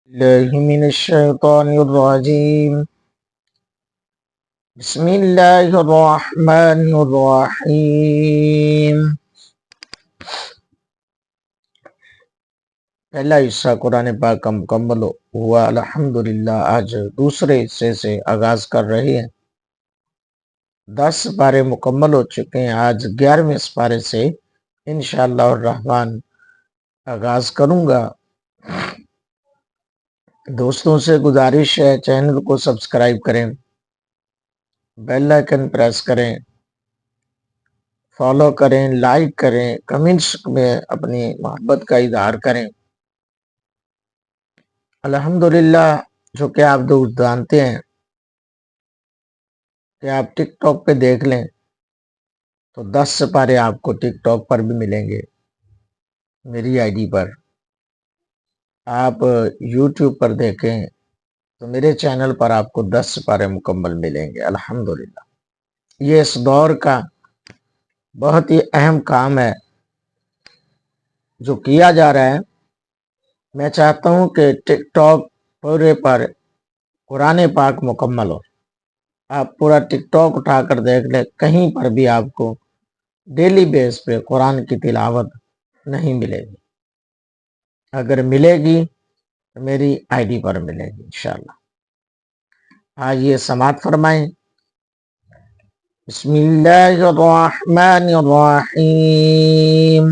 الله من الشيطان الرجيم. بسم الله الرحمن الرحیم. پہلا حصہ قرآن پاک کا مکمل ہوا الحمدللہ. آج دوسرے حصے سے آغاز کر رہے ہیں. 10 سپارے مکمل ہو چکے ہیں. آج 11ویں سپارے سے انشاءاللہ الرحمن آغاز کروں گا. دوستوں سے گزارش ہے چینل کو سبسکرائب کریں، بیل آئیکن پریس کریں، فالو کریں، لائک کریں، کمنٹس میں اپنی محبت کا اظہار کریں. الحمدللہ جو کہ آپ دوست جانتے ہیں کہ آپ ٹک ٹاک پہ دیکھ لیں تو 10 سپارے آپ کو ٹک ٹاک پر بھی ملیں گے میری آئی ڈی پر. آپ یوٹیوب پر دیکھیں تو میرے چینل پر آپ کو 10 سپارے مکمل ملیں گے الحمدللہ. یہ اس دور کا بہت ہی اہم کام ہے جو کیا جا رہا ہے. میں چاہتا ہوں کہ ٹک ٹاک پورے پر قرآن پاک مکمل ہو. آپ پورا ٹک ٹاک اٹھا کر دیکھ لیں، کہیں پر بھی آپ کو ڈیلی بیس پہ قرآن کی تلاوت نہیں ملے گی. اگر ملے گی تو میری آئی ڈی پر ملے گی انشاءاللہ. آئیے سماعت فرمائیں. بسم اللہ الرحمن الرحیم.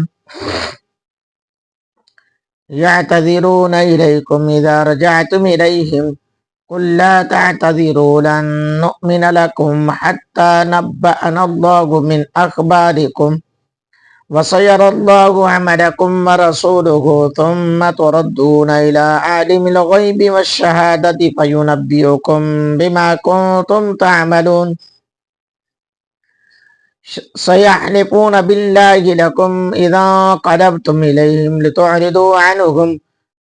يعتذرون إليكم إذا رجعتم إليهم قل لا تعتذروا لن نؤمن لكم حتى نبأنا الله من أخباركم وسيرى الله عملكم ورسوله ثم تردون إلى عالم الغيب والشهادة فينبئكم بما كنتم تعملون. سيحلفون بالله لكم إذا انقلبتم إليهم لتعرضوا عنهم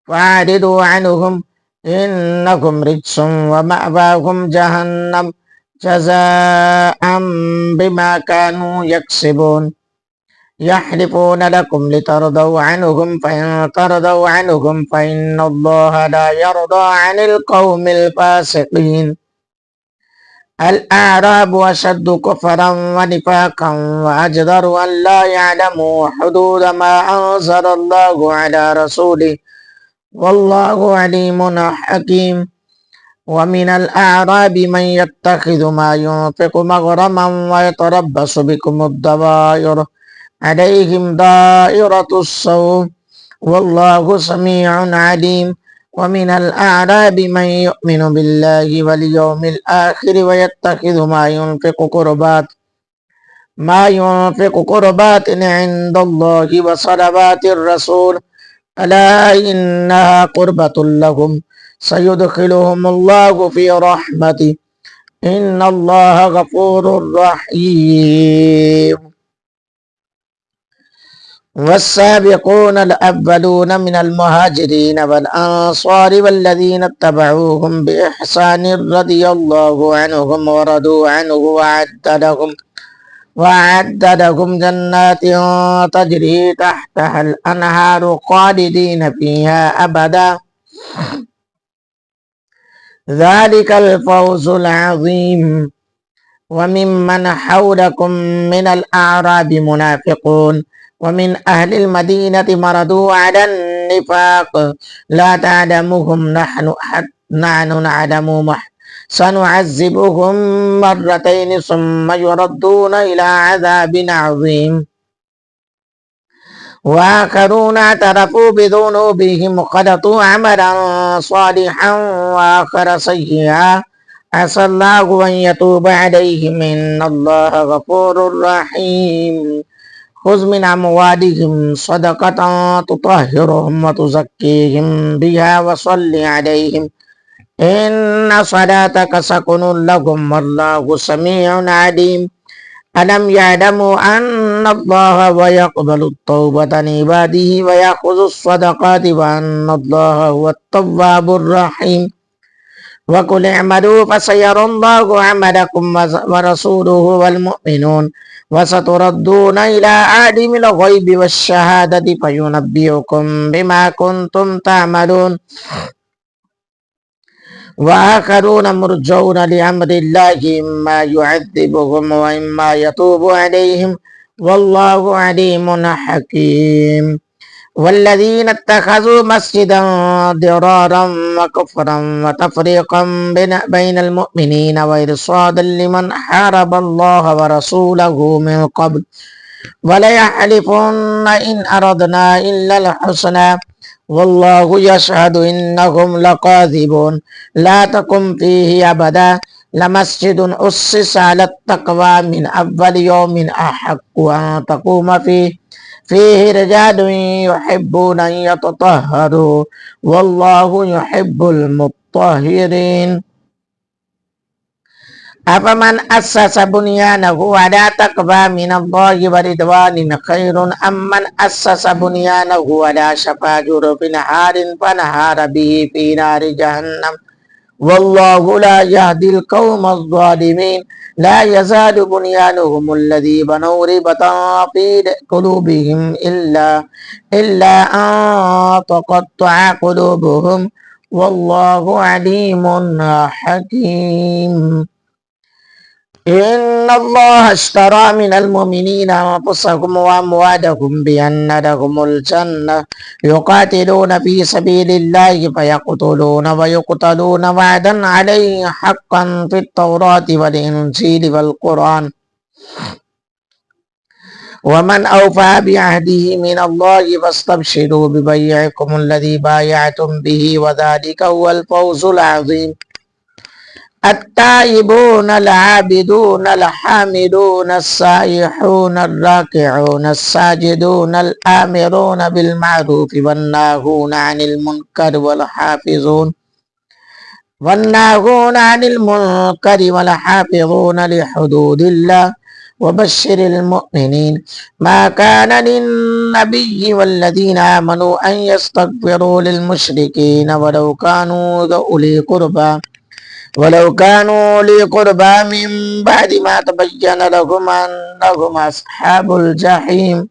فأعرضوا عنهم إنكم رجس ومأواهم جهنم جزاء بما كانوا يكسبون. يحلفون لكم لترضوا عنهم فإن ترضوا عنهم فإن الله لا يرضى عن القوم الفاسقين. الأعراب أشد كفرا ونفاقا وأجدر أن لا يعلموا حدود ما أنزل الله على رسوله والله عليم حكيم. ومن الأعراب من يتخذ ما ينفق مغرما ويتربص بكم الدوائر عليهم دائرة السوء والله سميع عليم. ومن الأعراب من يؤمن بالله واليوم الآخر ويتخذ ما ينفق قربات عند الله وصلوات الرسول ألا إنها قربة لهم سيدخلهم الله في رحمته إن الله غفور رحيم. والسابقون الأولون من المهاجرين والأنصار والذين اتبعوهم بإحسان رضي الله عنهم ورضوا عنه وأعد لهم جنات تجري تحتها الأنهار خالدين فيها أبدا ذلك الفوز العظيم. وممن حولكم من الأعراب منافقون ومن أهل المدينة مردوا على النفاق لا تعلمهم نحن نعلمهم سنعذبهم مرتين ثم يردون إلى عذاب عظيم. وآخرون اعترفوا بذنوبهم خلطوا عملا صالحا وآخر سيئا عسى الله أن يتوب عليهم إن الله غفور رحيم. خذ من أموالهم صدقة تطهرهم وتزكيهم بها وصل عليهم إن صلاتك سكن لهم والله سميع عليم. ألم يعلموا أن الله ويقبل التوبة عن عباده ويأخذ الصدقات وأن الله هو التواب الرحيم. وقل اعملوا فسيرى الله عملكم ورسوله والمؤمنون وستردون إلى عالم الغيب والشهادة فينبئكم بما كنتم تعملون. وآخرون مرجون لأمر الله إما يعذبهم وإما يتوب عليهم والله عليم حكيم والذين اتخذوا مسجدا ضرارا وكفرا وتفريقا بين المؤمنين وإرصادا لمن حارب الله ورسوله من قبل وليحلفن إن أردنا إلا الحسنى والله يشهد إنهم لكاذبون لا تقم فيه أبدا لمسجد أسس على التقوى من أول يوم أحق أن تقوم فيه رجال يحبون أن يتطهروا والله يحب المطهرين أفمن أسس بنيانه على تقوى من الله ورضوان خير أم من أسس بنيانه على شفا جرف نهار فنهار به في نار جهنم والله لا يهدي القوم الظالمين لا يزال بنيانهم الذي بنوا ربة في قلوبهم إلا أن تقطع قلوبهم والله عليم حكيم إن الله اشترى من المؤمنين أنفسهم وأموالهم بأن لهم الجنة يقاتلون في سبيل الله فيقتلون ويقتلون وعدا عليه حقا في التوراة والإنجيل والقرآن ومن أوفى بعهده من الله فاستبشروا ببيعكم الذي بايعتم به وذلك هو الفوز العظيم التائبون العابدون الحامدون السائحون الراكعون الساجدون الآمرون بالمعروف والناهون عن المنكر والحافظون لحدود الله وبشر المؤمنين ما كان للنبي والذين آمنوا أن يستغفروا للمشركين ولو كانوا أولي قربى من بعد ما تبين لهم أنهم أصحاب الجحيم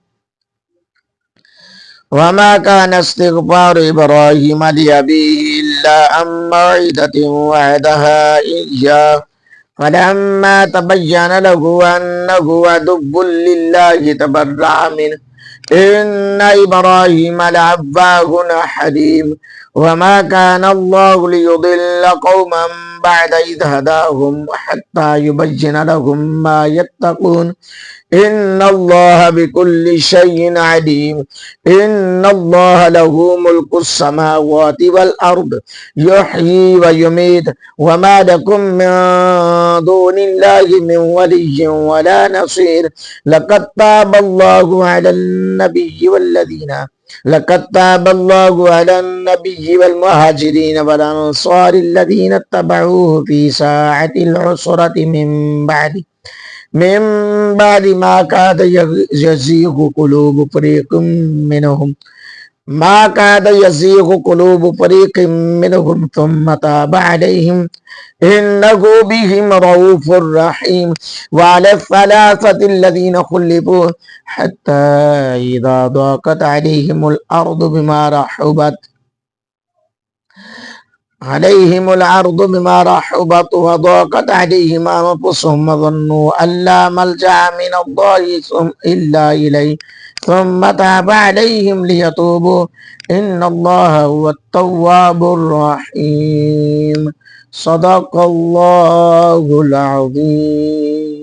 وما كان استغفار إبراهيم لأبيه إلا عن موعدة وعدها إياه فلما تبين له أنه عدو لله تبرأ منه إن إبراهيم لأواه حليم وما كان الله ليضل قوما بعد إذ هداهم حتى يبين لهم ما يتقون إن الله بكل شيء عليم إن الله له ملك السماوات والأرض يحيي ويميت وما لكم من دون الله من ولي ولا نصير لقد تاب الله على النبي والمهاجرين والأنصار الذين اتبعوه في ساعة العسرة من بعد ما كاد يزيغ قلوب فريق منهم ثم تاب عليهم إنه بهم رؤوف رحيم وعلى الثلاثة الذين خلفوا حتى إذا ضاقت عليهم الأرض بما رحبت وضاقت عليهم أنفسهم وظنوا أن لا ملجأ من الله إلا إليه ثم تاب عليهم ليتوبوا إن الله هو التواب الرحيم صدق الله العظيم